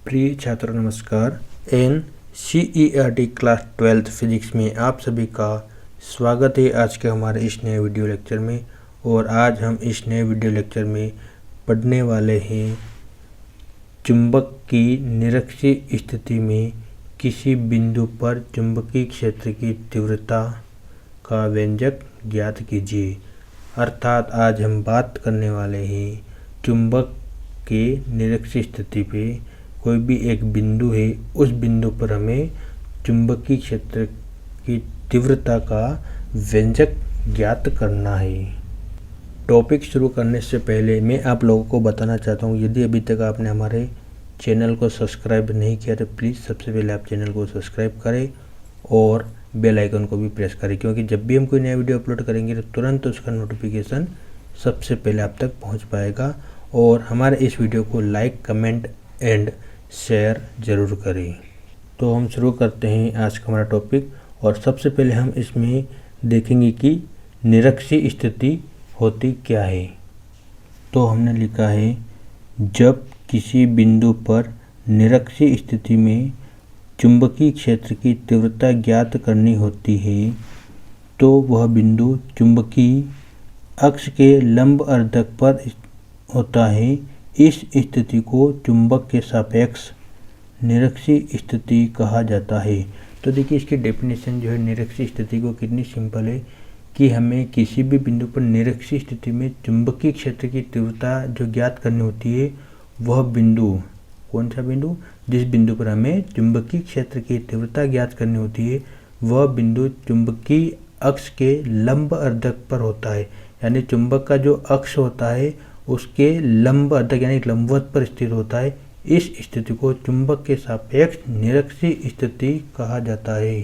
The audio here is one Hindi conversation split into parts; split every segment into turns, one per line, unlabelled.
प्रिय छात्रों नमस्कार। NCERT क्लास 12th फिजिक्स में आप सभी का स्वागत है आज के हमारे इस नए वीडियो लेक्चर में। और आज हम इस नए वीडियो लेक्चर में पढ़ने वाले हैं चुंबक की निरक्षीय स्थिति में किसी बिंदु पर चुंबकीय क्षेत्र की तीव्रता का व्यंजक ज्ञात कीजिए। अर्थात आज हम बात करने वाले हैं चुंबक के निरक्षीय स्थिति पे कोई भी एक बिंदु है, उस बिंदु पर हमें चुंबकीय क्षेत्र की तीव्रता का व्यंजक ज्ञात करना है। टॉपिक शुरू करने से पहले मैं आप लोगों को बताना चाहता हूँ, यदि अभी तक आपने हमारे चैनल को सब्सक्राइब नहीं किया तो प्लीज़ सबसे पहले आप चैनल को सब्सक्राइब करें और बेल आइकन को भी प्रेस करें, क्योंकि जब भी हम कोई नया वीडियो अपलोड करेंगे तो तुरंत उसका नोटिफिकेशन सबसे पहले आप तक पहुँच पाएगा। और हमारे इस वीडियो को लाइक, कमेंट एंड शेयर ज़रूर करें। तो हम शुरू करते हैं आज का हमारा टॉपिक। और सबसे पहले हम इसमें देखेंगे कि निरक्षीय स्थिति होती क्या है। तो हमने लिखा है, जब किसी बिंदु पर निरक्षीय स्थिति में चुंबकीय क्षेत्र की तीव्रता ज्ञात करनी होती है तो वह बिंदु चुंबकीय अक्ष के लंब अर्धक पर होता है। इस स्थिति को चुंबक के सापेक्ष निरक्षीय स्थिति कहा जाता है। तो देखिए इसकी डेफिनेशन जो है निरक्षीय स्थिति को कितनी सिंपल है कि हमें किसी भी बिंदु पर निरक्षीय स्थिति में चुंबकीय क्षेत्र की तीव्रता जो ज्ञात करनी होती है, वह बिंदु कौन सा बिंदु, जिस बिंदु पर हमें चुंबकीय क्षेत्र की तीव्रता ज्ञात करनी होती है वह बिंदु चुंबकीय अक्ष के लंब अर्धक पर होता है। यानी चुंबक का जो अक्ष होता है उसके लंब अर्धक यानी लंबवत पर स्थित होता है। इस स्थिति को चुंबक के सापेक्ष निरक्षीय स्थिति कहा जाता है।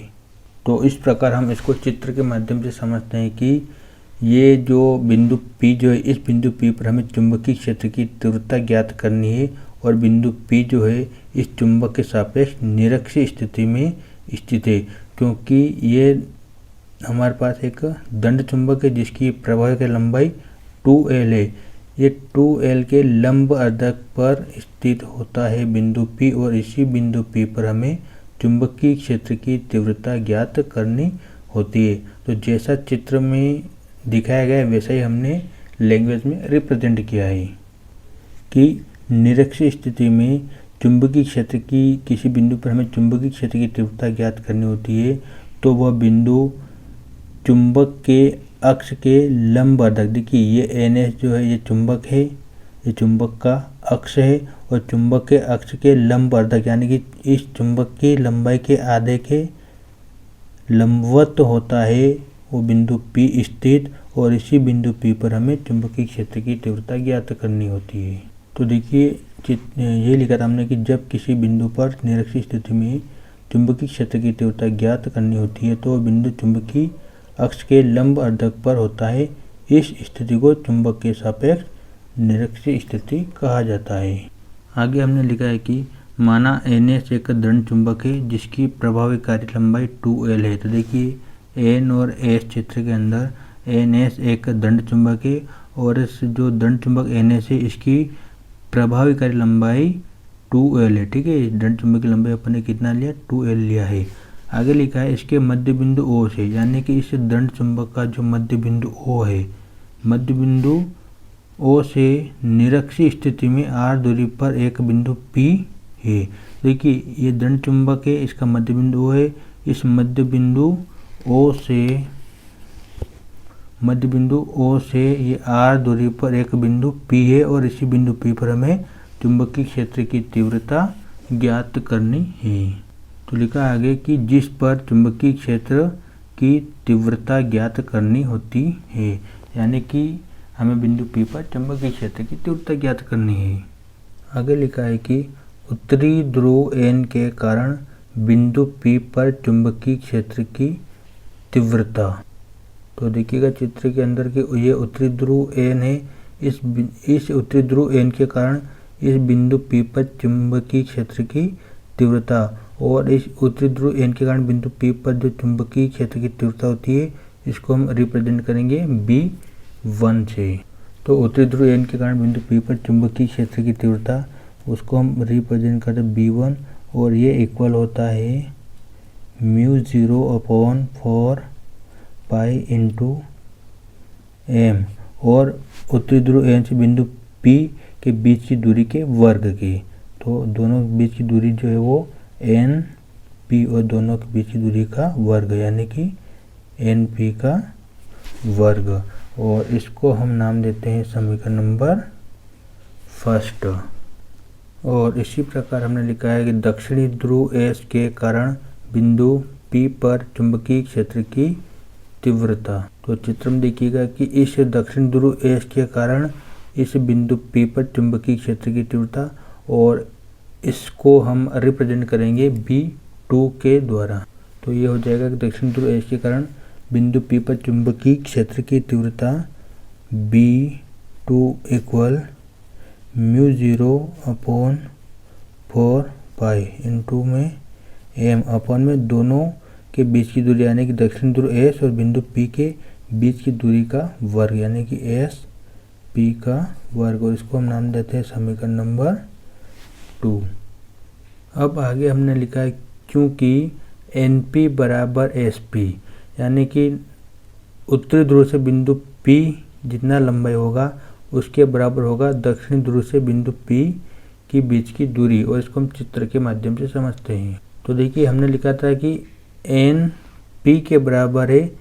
तो इस प्रकार हम इसको चित्र के माध्यम से समझते हैं कि ये जो बिंदु P जो है, इस बिंदु P पर हमें चुंबकीय क्षेत्र की तीव्रता ज्ञात करनी है और बिंदु P जो है इस चुंबक के सापेक्ष निरक्षीय स्थिति में स्थित है, क्योंकि ये हमारे पास एक दंड चुंबक है जिसकी प्रभावी की लंबाई 2L है। ये 2L के लंब अर्धक पर स्थित होता है बिंदु P और इसी बिंदु P पर हमें चुंबकीय क्षेत्र की तीव्रता ज्ञात करनी होती है। तो जैसा चित्र में दिखाया गया है वैसा ही हमने लैंग्वेज में रिप्रेजेंट किया है कि निरक्षीय स्थिति में चुंबकीय क्षेत्र की किसी बिंदु पर हमें चुंबकीय क्षेत्र की तीव्रता ज्ञात करनी होती है तो वह बिंदु चुंबक के अक्ष के लंब अर्धक, देखिए ये NS जो है ये चुंबक है, ये चुंबक का अक्ष है और चुंबक के अक्ष के लंब अर्धक यानी कि इस चुंबक की लंबाई के आधे के लंबवत होता है वो बिंदु P स्थित, और इसी बिंदु P पर हमें चुंबकीय क्षेत्र की तीव्रता ज्ञात करनी होती है। तो देखिए ये लिखा था हमने कि जब किसी बिंदु पर निरक्षीय स्थिति में चुंबकीय क्षेत्र की तीव्रता ज्ञात करनी होती है तो बिंदु चुंबकीय अक्ष के लंब अर्धक पर होता है। इस स्थिति को चुंबक के सापेक्ष निरक्षीय स्थिति कहा जाता है। आगे हमने लिखा है कि माना NS एक दंड चुंबक है जिसकी प्रभावी कार्य लंबाई 2L है। तो देखिए N और S चित्र के अंदर NS एक दंड चुंबक है और इस जो दंड चुंबक NS है इसकी प्रभावी कार्य लंबाई 2L है। ठीक है, दंड चुंबक की लंबाई अपन ने कितना लिया, 2L लिया है। आगे लिखा है इसके मध्य बिंदु O से, यानी कि इस दंड चुंबक का जो मध्य बिंदु O है, मध्य बिंदु O से निरक्षीय स्थिति में r दूरी पर एक बिंदु P है। देखिए ये दंड चुंबक है, इसका मध्य बिंदु O है। इस मध्य बिंदु O से ये r दूरी पर एक बिंदु P है और इसी बिंदु P पर हमें चुंबकीय क्षेत्र की तीव्रता ज्ञात करनी है। तो लिखा आगे कि जिस पर चुंबकीय क्षेत्र की तीव्रता ज्ञात करनी होती है, यानी कि हमें बिंदु P पर चुंबकीय क्षेत्र की तीव्रता ज्ञात करनी है। आगे लिखा है कि उत्तरी ध्रुव N के कारण बिंदु P पर चुंबकीय क्षेत्र की तीव्रता। तो देखिएगा चित्र के अंदर कि ये उत्तरी ध्रुव N है, इस उत्तरी ध्रुव N के कारण इस बिंदु P पर चुंबकीय क्षेत्र की तीव्रता, और इस उत्तरी ध्रुव N के कारण बिंदु P पर जो चुंबकीय क्षेत्र की तीव्रता होती है इसको हम रिप्रेजेंट करेंगे B1 से। तो उत्तरी ध्रुव N के कारण बिंदु P पर चुंबकीय क्षेत्र की तीव्रता उसको हम रिप्रेजेंट करते B1 और ये इक्वल होता है μ0/4 पाई इंटू m और उत्तरी ध्रुव N से बिंदु P के बीच की दूरी के वर्ग की। तो दोनों के बीच की दूरी जो है वो NP और दोनों के बीच की दूरी का वर्ग यानी कि NP का वर्ग, और इसको हम नाम देते हैं समीकरण नंबर फर्स्ट। और इसी प्रकार हमने लिखा है कि दक्षिणी ध्रुव S के कारण बिंदु P पर चुंबकीय क्षेत्र की तीव्रता। तो चित्र में देखिएगा कि इस दक्षिण ध्रुव S के कारण इस बिंदु P पर चुंबकीय क्षेत्र की तीव्रता, और इसको हम रिप्रेजेंट करेंगे B2 के द्वारा। तो ये हो जाएगा कि दक्षिण ध्रुव S के कारण बिंदु P पर चुंबकीय क्षेत्र की तीव्रता B2 इक्वल μ0/4 पाई इंटू में m अपन में दोनों के बीच की दूरी यानी कि दक्षिण ध्रुव S और बिंदु P के बीच की दूरी का वर्ग यानी कि SP का वर्ग, और इसको हम नाम देते हैं समीकरण नंबर 2। अब आगे हमने लिखा है क्योंकि NP बराबर SP यानी कि उत्तरी ध्रुव से बिंदु P जितना लंबाई होगा उसके बराबर होगा दक्षिणी ध्रुव से बिंदु P के बीच की दूरी, और इसको हम चित्र के माध्यम से समझते हैं। तो देखिए हमने लिखा था कि NP के बराबर है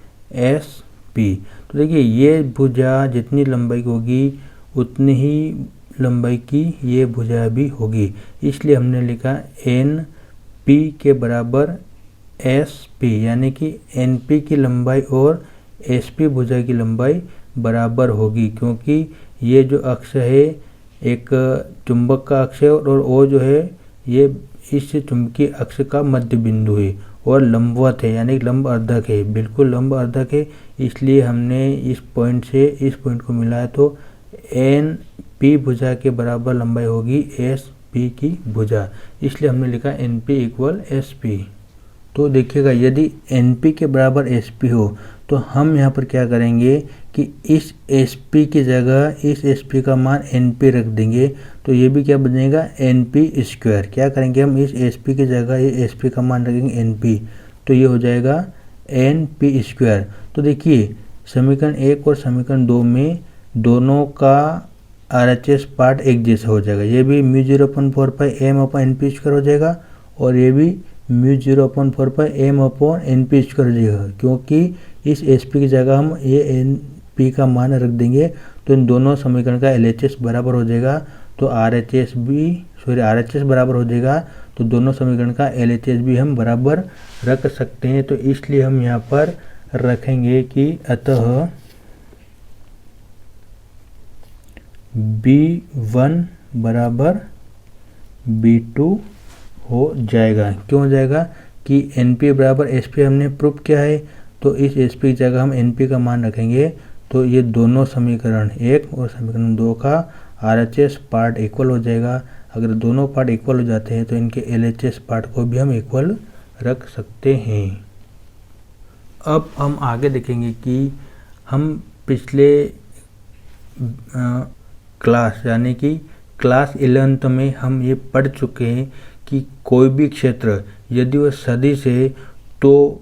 SP। तो देखिए ये भुजा जितनी लंबाई की होगी उतनी ही लंबाई की ये भुजा भी होगी, इसलिए हमने लिखा NP के बराबर SP यानी कि NP की लंबाई और SP भुजा की लंबाई बराबर होगी, क्योंकि ये जो अक्ष है एक चुंबक का अक्ष है और वो जो है ये इस चुंबकीय अक्ष का मध्य बिंदु है और लंबवत है यानी लंब अर्धक है, बिल्कुल लंब अर्धक है। इसलिए हमने इस पॉइंट से इस पॉइंट को मिलाया तो NP भुजा के बराबर लंबाई होगी SP की भुजा, इसलिए हमने लिखा NP इक्वल SP। तो देखिएगा यदि NP के बराबर SP हो तो हम यहाँ पर क्या करेंगे कि इस SP की जगह इस SP का मान NP रख देंगे, तो ये भी क्या बनेगा NP²। क्या करेंगे हम इस SP की जगह ये SP का मान रखेंगे NP, तो ये हो जाएगा NP²। तो देखिए समीकरण 1 और समीकरण 2 में दोनों का RHS पार्ट एक जैसा हो जाएगा, ये भी μ0/4 पाई m/NP² हो जाएगा और ये भी μ0/4 पाई m/NP² हो जाएगा, क्योंकि इस SP की जगह हम ये NP का मान रख देंगे तो इन दोनों समीकरण का LHS बराबर हो जाएगा। तो RHS बराबर हो जाएगा, तो दोनों समीकरण का LHS भी हम बराबर रख सकते हैं। तो इसलिए हम यहाँ पर रखेंगे कि अतः B1 बराबर B2 हो जाएगा। क्यों हो जाएगा कि NP बराबर SP हमने प्रूफ किया है, तो इस SP की जगह हम NP का मान रखेंगे, तो ये दोनों समीकरण 1 और समीकरण 2 का RHS पार्ट इक्वल हो जाएगा। अगर दोनों पार्ट इक्वल हो जाते हैं तो इनके LHS पार्ट को भी हम इक्वल रख सकते हैं। अब हम आगे देखेंगे कि हम पिछले क्लास यानी कि क्लास 11th में हम ये पढ़ चुके हैं कि कोई भी क्षेत्र यदि वह सदिश है तो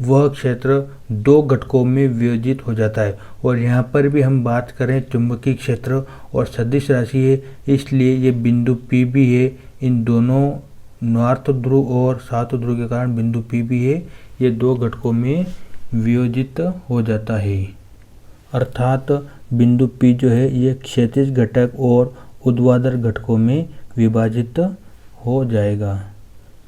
वह क्षेत्र दो घटकों में विभाजित हो जाता है, और यहाँ पर भी हम बात करें चुंबकीय क्षेत्र और सदिश राशि है, इसलिए ये बिंदु P भी है। इन दोनों नॉर्थ ध्रुव और साउथ ध्रुव के कारण बिंदु P भी है, ये दो घटकों में विभाजित हो जाता है। अर्थात बिंदु P जो है ये क्षैतिज घटक और ऊर्ध्वाधर घटकों में विभाजित हो जाएगा।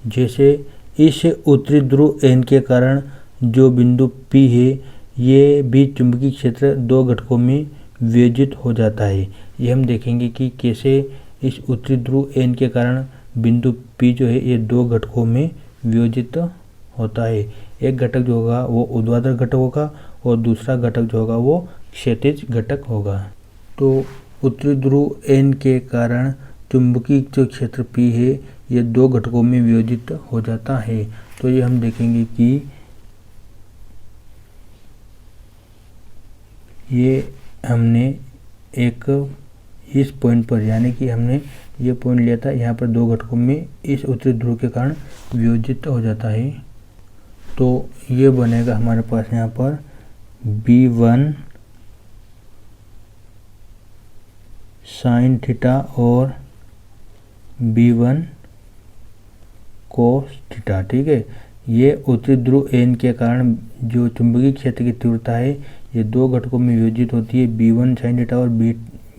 जैसे इस उत्तरी ध्रुव N के कारण जो बिंदु P है ये भी चुंबकीय क्षेत्र दो घटकों में विभाजित हो जाता है। ये हम देखेंगे कि कैसे इस उत्तरी ध्रुव N के कारण बिंदु P जो है ये दो घटकों में विभाजित होता है। एक घटक जो होगा वो ऊर्ध्वाधर घटक होगा और दूसरा घटक जो होगा वो क्षैतिज घटक होगा। तो उत्तरी ध्रुव N के कारण चुंबकीय जो क्षेत्र P है ये दो घटकों में विभाजित हो जाता है। तो ये हम देखेंगे कि ये हमने एक इस पॉइंट पर यानी कि हमने ये पॉइंट लिया था, यहाँ पर दो घटकों में इस उत्तरी ध्रुव के कारण वियोजित हो जाता है। तो ये बनेगा हमारे पास यहाँ पर B1 साइन थीटा और B1 कोस थीटा। ठीक है, ये उत्तरी ध्रुव एन के कारण जो चुंबकीय क्षेत्र की तीव्रता है ये दो घटकों में वियोजित होती है, B1 साइन थीटा और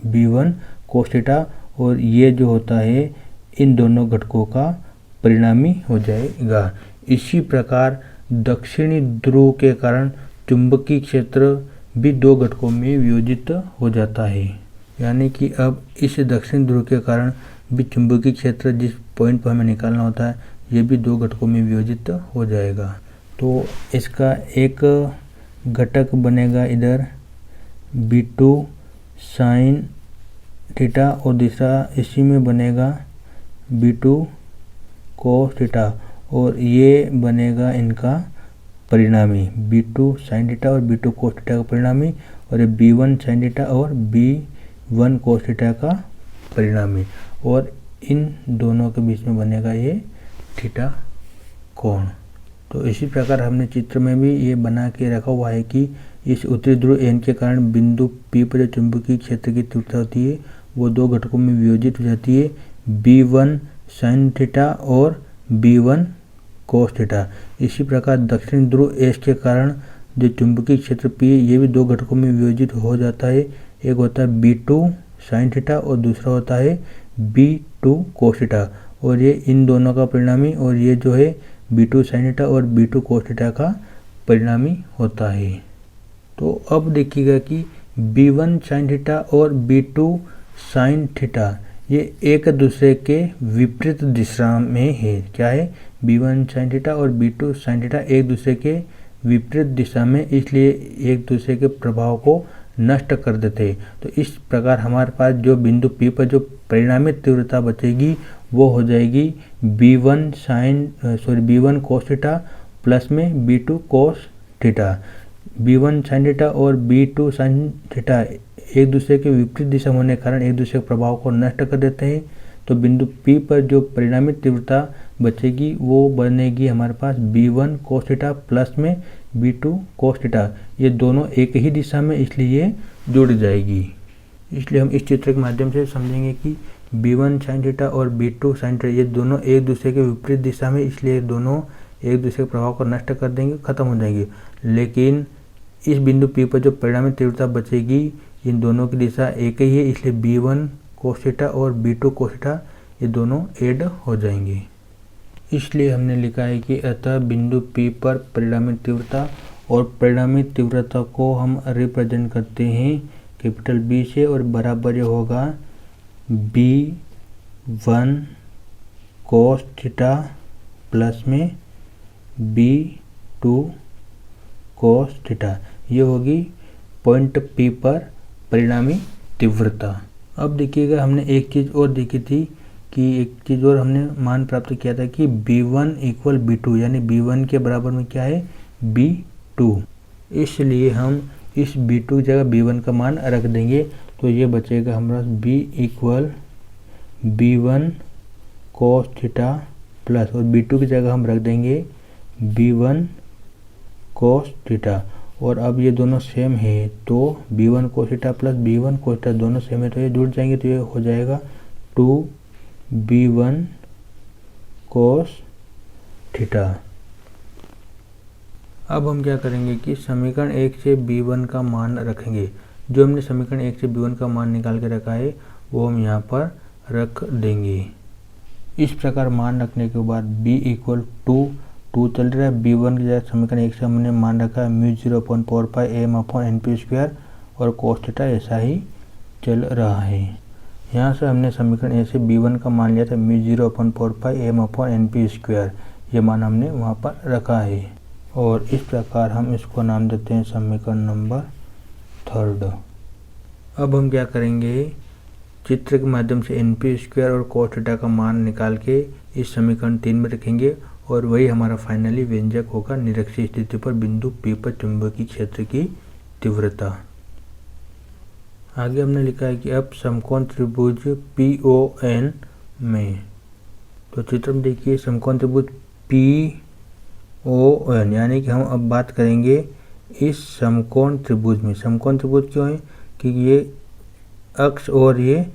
B1 कोस थीटा, और ये जो होता है इन दोनों घटकों का परिणामी हो जाएगा। इसी प्रकार दक्षिणी ध्रुव के कारण चुंबकीय क्षेत्र भी दो घटकों में वियोजित हो जाता है, यानी कि अब इस दक्षिण ध्रुव के कारण भी चुंबकीय क्षेत्र जिस पॉइंट पर हमें निकालना होता है ये भी दो घटकों में वियोजित हो जाएगा। तो इसका एक घटक बनेगा इधर B2 साइन थीटा और दूसरा इसी में बनेगा B2 कोस थीटा, और ये बनेगा इनका परिणामी B2 साइन थीटा और B2 कोस थीटा का परिणामी, और ये B1 साइन थीटा और B1 कोस थीटा का परिणामी, और इन दोनों के बीच में बनेगा ये थीटा कोण। तो इसी प्रकार हमने चित्र में भी ये बना के रखा हुआ है कि इस उत्तरी ध्रुव एन के कारण बिंदु P पर जो चुंबकीय क्षेत्र की तीव्रता होती है वो दो घटकों में वियोजित हो जाती है, B1 साइन थीटा और B1 कोस थीटा। इसी प्रकार दक्षिण ध्रुव एस के कारण जो चुंबकीय क्षेत्र P है ये भी दो घटकों में वियोजित हो जाता है, एक होता है B2 साइन थीटा और दूसरा होता है B2 कोस थीटा, और ये इन दोनों का परिणामी, और ये जो है B2 साइन थीटा और B2 कोस थीटा का परिणामी होता है। तो अब देखिएगा कि B1 साइन थीटा और B2 साइन थीटा ये एक दूसरे के विपरीत दिशा में है। क्या है? B1 साइन थीटा और B2 साइन थीटा एक दूसरे के विपरीत दिशा में, इसलिए एक दूसरे के प्रभाव को नष्ट कर देते हैं। तो इस प्रकार हमारे पास जो बिंदु P पर जो परिणामी तीव्रता बचेगी वो हो जाएगी B1 कोस थीटा प्लस में B2 cos theta. B1 sine theta और B2 साइन थीटा एक दूसरे के विपरीत दिशा होने के कारण एक दूसरे के प्रभाव को नष्ट कर देते हैं। तो बिंदु P पर जो परिणामी तीव्रता बचेगी वो बनेगी हमारे पास B1 कोस थीटा प्लस में B2 कोस थीटा। ये दोनों एक ही दिशा में इसलिए जुड़ जाएगी। इसलिए हम इस चित्र के माध्यम से समझेंगे कि B1 साइन थीटा और B2 साइन थीटा ये दोनों एक दूसरे के विपरीत दिशा में, इसलिए दोनों एक दूसरे के प्रभाव को नष्ट कर देंगे, खत्म हो जाएंगे। लेकिन इस बिंदु P पर जो परिणामी तीव्रता बचेगी इन दोनों की दिशा एक ही है, इसलिए B1 कोस थीटा और B2 कोस थीटा ये दोनों ऐड हो जाएंगे। इसलिए हमने लिखा है कि अतः बिंदु P पर परिणामी तीव्रता और परिणामी तीव्रता को हम रिप्रेजेंट करते हैं कैपिटल B से, और बराबर ये होगा B1 कोस थीटा प्लस में B2 कोस थीटा। ये होगी पॉइंट P पर परिणामी तीव्रता। अब देखिएगा हमने एक चीज़ और देखी थी कि एक चीज़ और हमने मान प्राप्त किया था कि B1 इक्वल B2, यानी B1 के बराबर में क्या है B2, इसलिए हम इस B2 की जगह B1 का मान रख देंगे। तो ये बचेगा हमारा B equal B1 cos theta plus, और B2 की जगह हम रख देंगे B1 कोस थीटा। और अब ये दोनों सेम है तो B1 cos theta plus B1 cos theta दोनों सेम है तो ये जुड़ जाएंगे, तो ये हो जाएगा 2B1 कोस थीटा। अब हम क्या करेंगे कि समीकरण 1 से B1 का मान रखेंगे। जो हमने समीकरण 1 से B1 का मान निकाल के रखा है वो हम यहाँ पर रख देंगे। इस प्रकार मान रखने के बाद B इक्वल 2 चल रहा है। B1 की जगह समीकरण 1 से हमने मान रखा है μ0/4πm/np², और कोस थीटा ऐसा ही चल रहा है। यहाँ से हमने समीकरण ए से B1 का मान लिया था μ0/4πm/np², ये मान हमने वहाँ पर रखा है, और इस प्रकार हम इसको नाम देते हैं समीकरण नंबर 3। अब हम क्या करेंगे, चित्र के माध्यम से np² और कोस थीटा का मान निकाल के इस समीकरण 3 में रखेंगे, और वही हमारा फाइनली व्यंजक होगा निरक्षीय स्थिति पर बिंदु P पर चुंबकीय क्षेत्र की तीव्रता। आगे हमने लिखा है कि अब समकोण त्रिभुज PON में, तो चित्र में देखिए समकोण त्रिभुज PON, यानी कि हम अब बात करेंगे इस समकोण त्रिभुज में। समकोण त्रिभुज क्यों है कि ये अक्ष और ये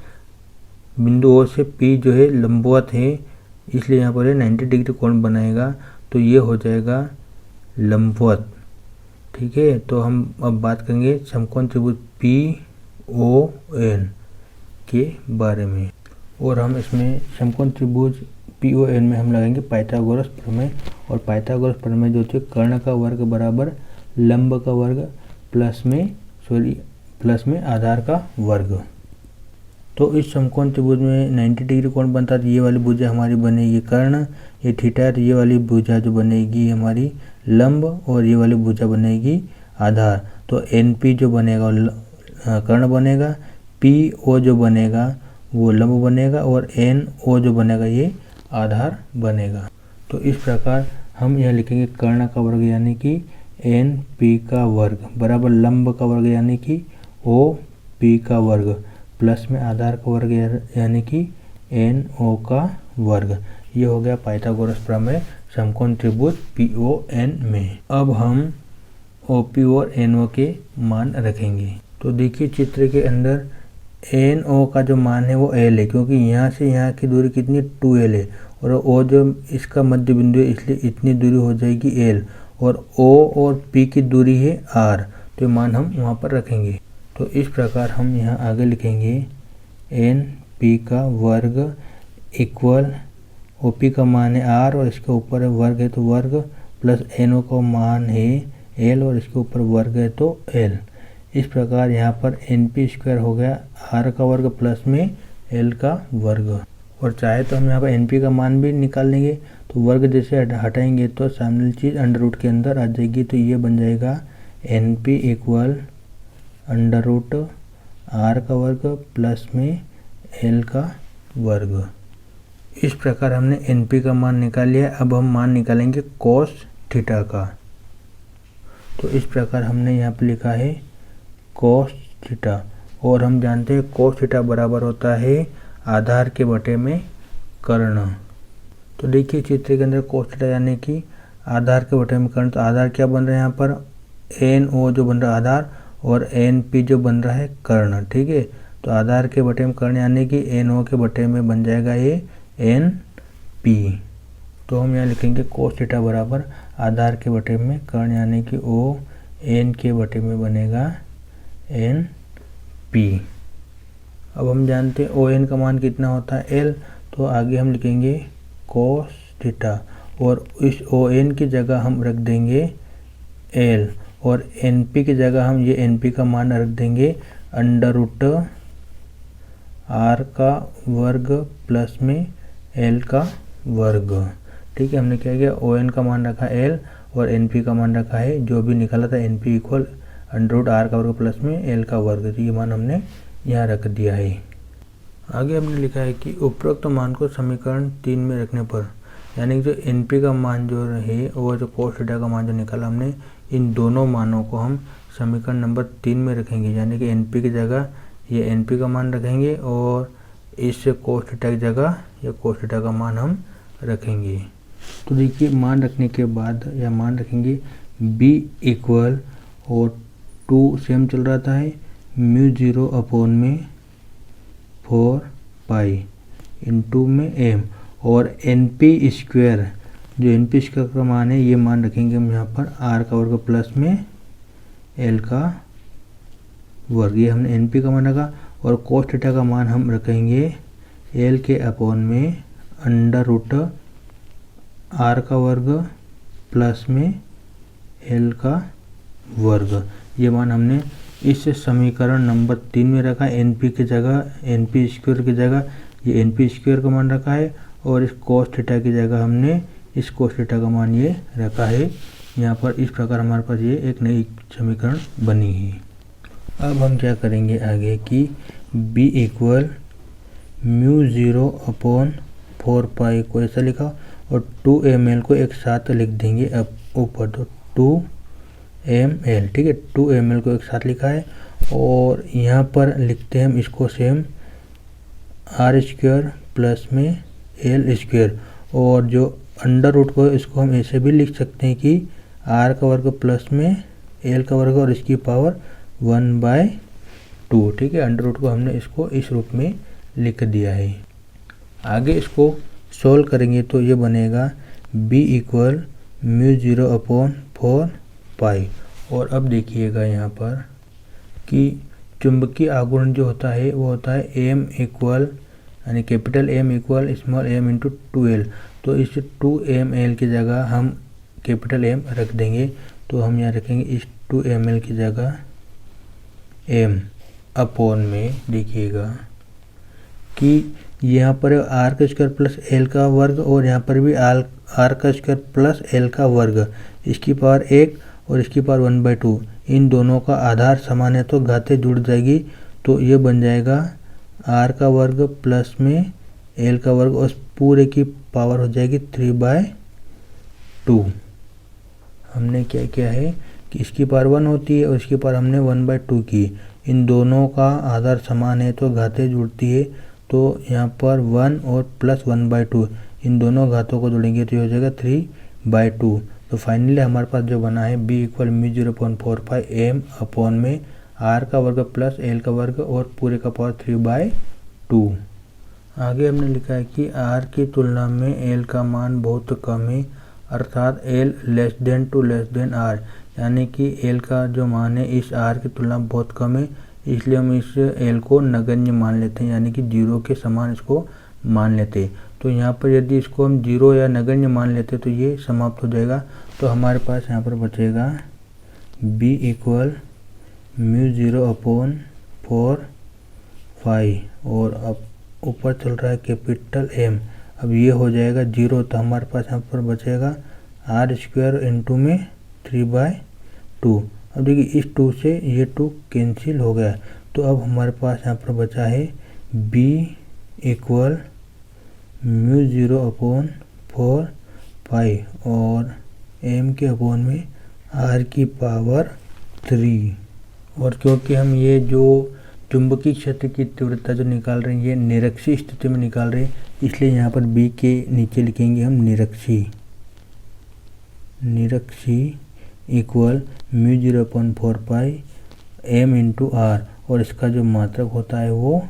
बिंदु O से P जो है लंबवत है, इसलिए यहाँ पर 90 डिग्री कोण बनाएगा, तो ये हो जाएगा लंबवत। ठीक है, तो हम अब बात करेंगे समकोण त्रिभुज PON के बारे में, और हम इसमें समकोण त्रिभुज PON में हम लगाएंगे पाइथागोरस प्रमेय। और पाइथागोरस प्रमेय जो है कर्ण का वर्ग बराबर लंब का वर्ग प्लस में आधार का वर्ग। तो इस समकोण त्रिभुज में 90 डिग्री कोण बनता है, तो ये वाली भुजा हमारी बनेगी कर्ण, ये थीटा, तो ये वाली भुजा जो बनेगी हमारी लंब, और ये वाली भुजा बनेगी आधार। तो NP जो बनेगा कर्ण बनेगा, PO जो बनेगा वो लंब बनेगा, और NO जो बनेगा ये आधार बनेगा। तो इस प्रकार हम यह लिखेंगे कर्ण का वर्ग यानी कि NP का वर्ग बराबर लंब का वर्ग यानी कि OP का वर्ग प्लस में आधार का वर्ग यानी कि NO का वर्ग। ये हो गया पाइथागोरस प्रमेय समकोण त्रिभुज PON में। अब हम OP और NO के मान रखेंगे। तो देखिए चित्र के अंदर NO का जो मान है वो L है, क्योंकि यहाँ से यहाँ की दूरी कितनी 2L है, और O जो इसका मध्य बिंदु है इसलिए इतनी दूरी हो जाएगी L, और O और P की दूरी है R, तो मान हम वहाँ पर रखेंगे। तो इस प्रकार हम यहाँ आगे लिखेंगे NP का वर्ग इक्वल OP का मान है R और इसके ऊपर वर्ग है तो वर्ग, प्लस NO का मान है L और इसके ऊपर वर्ग है तो L। इस प्रकार यहाँ पर NP स्क्वायर हो गया R का वर्ग प्लस में L का वर्ग। और चाहे तो हम यहाँ पर NP का मान भी निकाल लेंगे, तो वर्ग जैसे हटाएंगे तो सामने चीज़ अंडर रूट के अंदर आ जाएगी, तो ये बन जाएगा NP equal under root R का वर्ग प्लस में L का वर्ग। इस प्रकार हमने NP का मान निकाल लिया। अब हम मान निकालेंगे कोस थीटा का। तो इस प्रकार हमने यहाँ पर लिखा है कोस थीटा, और हम जानते हैं कोस थीटा बराबर होता है आधार के बटे में कर्ण। तो देखिए चित्र के अंदर कोस थीटा यानी कि आधार के बटे में कर्ण, तो आधार क्या बन रहा है यहाँ पर NO जो बन रहा है आधार, और NP जो बन रहा है कर्ण। ठीक है, तो आधार के बटे में कर्ण यानी कि NO के बटे में बन जाएगा ये NP। तो हम यहाँ लिखेंगे कोस थीटा बराबर आधार के बटे में कर्ण यानी कि ON के बटे में बनेगा NP। अब हम जानते हैं ON का मान कितना होता है L, तो आगे हम लिखेंगे कोस थीटा, और इस ON की जगह हम रख देंगे L, और NP की जगह हम ये NP का मान रख देंगे अंडर रूट R का वर्ग प्लस में L का वर्ग। ठीक है, हमने क्या किया ON का मान रखा L और NP का मान रखा है जो भी निकाला था NP equal under root R का वर्ग प्लस में L का वर्ग, तो ये मान हमने यहाँ रख दिया है। आगे हमने लिखा है कि उपरोक्त मान को समीकरण 3 में रखने पर, यानी कि जो NP का मान जो है और जो कोस थीटा का मान जो निकाला हमने, इन दोनों मानों को हम समीकरण नंबर 3 में रखेंगे। यानी कि NP की जगह ये NP का मान रखेंगे और इस कोस थीटा की जगह ये कोस थीटा का मान हम रखेंगे। तो देखिए मान रखने के बाद या मान रखेंगे B इक्वल, और 2 सेम चल रहा था है μ0 अपॉन में 4 पाई इंटू में m, और NP स्क्वायर जो NP स्क्वायर का मान है ये मान रखेंगे हम यहाँ पर R का वर्ग प्लस में L का वर्ग, ये हमने NP का मान रखा। और कोस थीटा का मान हम रखेंगे L के अपॉन में अंडर रूट R का वर्ग प्लस में L का वर्ग। ये मान हमने इस समीकरण नंबर 3 में रखा है। NP की जगह NP स्क्वायर की जगह ये NP स्क्वायर का मान रखा है, और इस कोस थीटा की जगह हमने इस कोस थीटा का मान ये रखा है यहाँ पर। इस प्रकार हमारे पास ये एक नई समीकरण बनी है। अब हम क्या करेंगे आगे कि B इक्वल μ0 अपॉन 4 पाई को ऐसा लिखा, और 2ml को एक साथ लिख देंगे अब ऊपर, तो 2ml। ठीक है, 2ml को एक साथ लिखा है, और यहाँ पर लिखते हैं हम इसको सेम आर स्क्वायर प्लस में एल स्क्वायर, और जो अंडर रूट को इसको हम ऐसे भी लिख सकते हैं कि आर का वर्ग प्लस में एल का वर्ग और इसकी पावर 1/2। ठीक है, अंडर रूट को हमने इसको इस रूप में लिख दिया है। आगे इसको सोल्व करेंगे तो ये बनेगा b इक्वल μ0/4 पाई। और अब देखिएगा यहाँ पर कि चुंबकीय आघूर्ण जो होता है वो होता है m इक्वल यानी capital M equal small m into 2l। तो इस 2ml की जगह हम कैपिटल M रख देंगे, तो हम यहाँ रखेंगे इस 2ml की जगह m अपॉन में। देखिएगा कि यहाँ पर आर का स्क्वायर प्लस एल का वर्ग और यहाँ पर भी आर का स्क्वायर प्लस एल का वर्ग, इसकी पावर 1 और इसकी पावर 1/2। इन दोनों का आधार समान है तो घातें जुड़ जाएगी, तो ये बन जाएगा आर का वर्ग प्लस में एल का वर्ग और पूरे की पावर हो जाएगी 3/2। हमने क्या किया है कि इसकी पावर 1 होती है और इसकी पावर हमने 1/2 की। इन दोनों का आधार समान है तो घातें जुड़ती है, तो यहाँ पर 1 और प्लस 1/2 इन दोनों घातों को जोड़ेंगे तो ये हो जाएगा 3/2। तो फाइनली हमारे पास जो बना है b इक्वल μ0/4 पाई m अपॉन में आर का वर्ग प्लस एल का वर्ग और पूरे का पावर 3/2। आगे हमने लिखा है कि r की तुलना में l का मान बहुत कम है, अर्थात l less than two less than r, यानी कि l का जो मान है इस r की तुलना में बहुत कम है, इसलिए हम इस l को नगण्य मान लेते हैं, यानी कि 0 के समान इसको मान लेते हैं। तो यहाँ पर यदि इसको हम 0 या नगण्य मान लेते तो ये समाप्त हो जाएगा। तो हमारे पास यहाँ पर बचेगा b इक्वल μ0/4 पाई और अब ऊपर चल रहा है कैपिटल M। अब ये हो जाएगा 0, तो हमारे पास यहाँ पर बचेगा आर स्क्वायर इंटू में 3/2। अब देखिए इस 2 से ये 2 कैंसिल हो गया, तो अब हमारे पास यहाँ पर बचा है b इक्वल μ0/4 पाई और m के अपॉन में r की पावर 3। और क्योंकि हम ये जो चुंबकीय क्षेत्र की तीव्रता जो निकाल रहे हैं ये निरक्षीय स्थिति में निकाल रहे हैं, इसलिए यहाँ पर b के नीचे लिखेंगे हम निरक्षीय इक्वल μ0/4 पाई m इंटू r, और इसका जो मात्रक होता है वो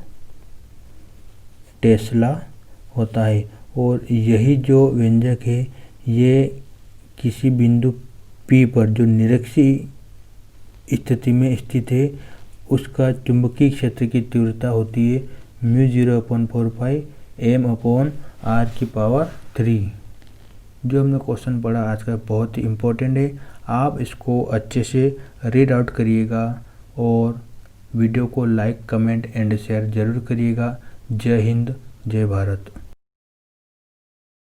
टेस्ला होता है। और यही जो व्यंजक है ये किसी बिंदु P पर जो निरक्षीय स्थिति में स्थित है उसका चुंबकीय क्षेत्र की तीव्रता होती है μ0/4 पाई m अपॉन r की पावर 3। जो हमने क्वेश्चन पढ़ा आज का बहुत ही इम्पोर्टेंट है, आप इसको अच्छे से रीड आउट करिएगा और वीडियो को लाइक कमेंट एंड शेयर ज़रूर करिएगा। जय हिंद, जय भारत।